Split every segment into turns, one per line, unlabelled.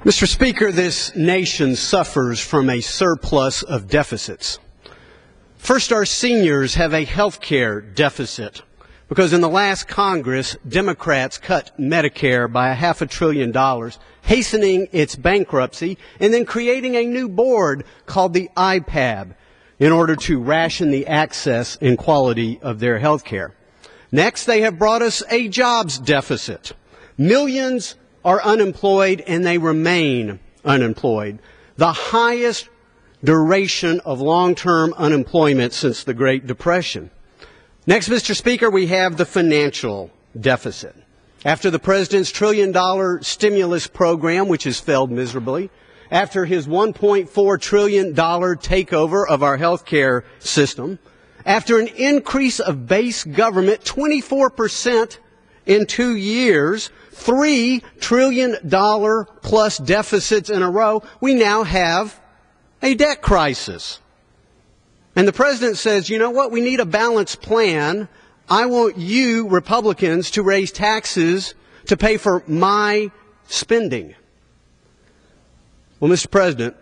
Mr. Speaker, this nation suffers from a surplus of deficits. First, our seniors have a health care deficit because in the last Congress, Democrats cut Medicare by $500 billion, hastening its bankruptcy and then creating a new board called the IPAB in order to ration the access and quality of their health care. Next, they have brought us a jobs deficit. Millions are unemployed and they remain unemployed. The highest duration of long-term unemployment since the Great Depression. Next, Mr. Speaker, we have the financial deficit. After the President's trillion-dollar stimulus program, which has failed miserably, after his $1.4 trillion takeover of our health care system, after an increase of base government 24% in 2 years, $3 trillion plus deficits in a row, we now have a debt crisis. And the President says, you know what, we need a balanced plan. I want you, Republicans, to raise taxes to pay for my spending. Well, Mr. President,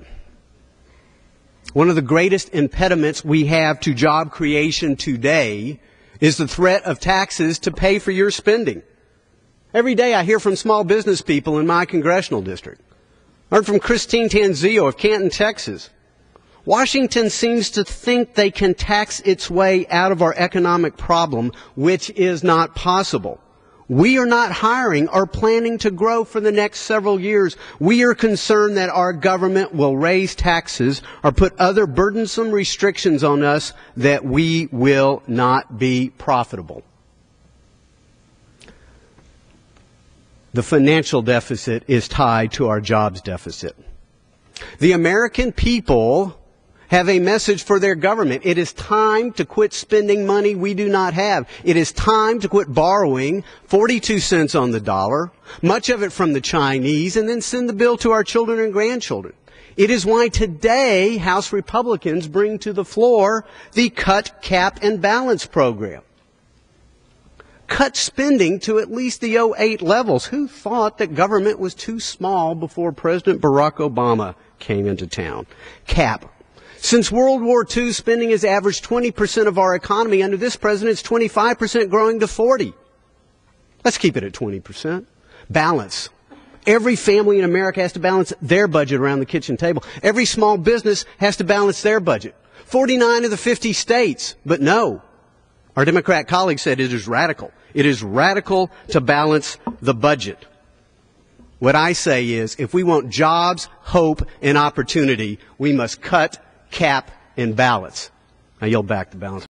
one of the greatest impediments we have to job creation today is the threat of taxes to pay for your spending. Every day I hear from small business people in my congressional district. I heard from Christine Tanzio of Canton, Texas. Washington seems to think they can tax its way out of our economic problem, which is not possible. We are not hiring or planning to grow for the next several years. We are concerned that our government will raise taxes or put other burdensome restrictions on us that we will not be profitable. The financial deficit is tied to our jobs deficit. The American people have a message for their government. It is time to quit spending money we do not have. It is time to quit borrowing 42 cents on the dollar, much of it from the Chinese, and then send the bill to our children and grandchildren. It is why today House Republicans bring to the floor the Cut, Cap, and Balance program. Cut spending to at least the 2008 levels. Who thought that government was too small before President Barack Obama came into town? Cap. Since World War II, spending has averaged 20% of our economy. Under this president, it's 25% growing to 40%. Let's keep it at 20%. Balance. Every family in America has to balance their budget around the kitchen table. Every small business has to balance their budget. 49 of the 50 states, but no. Our Democrat colleagues said it is radical. It is radical to balance the budget. What I say is, if we want jobs, hope, and opportunity, we must cut, cap, and balance. I yield back the balance.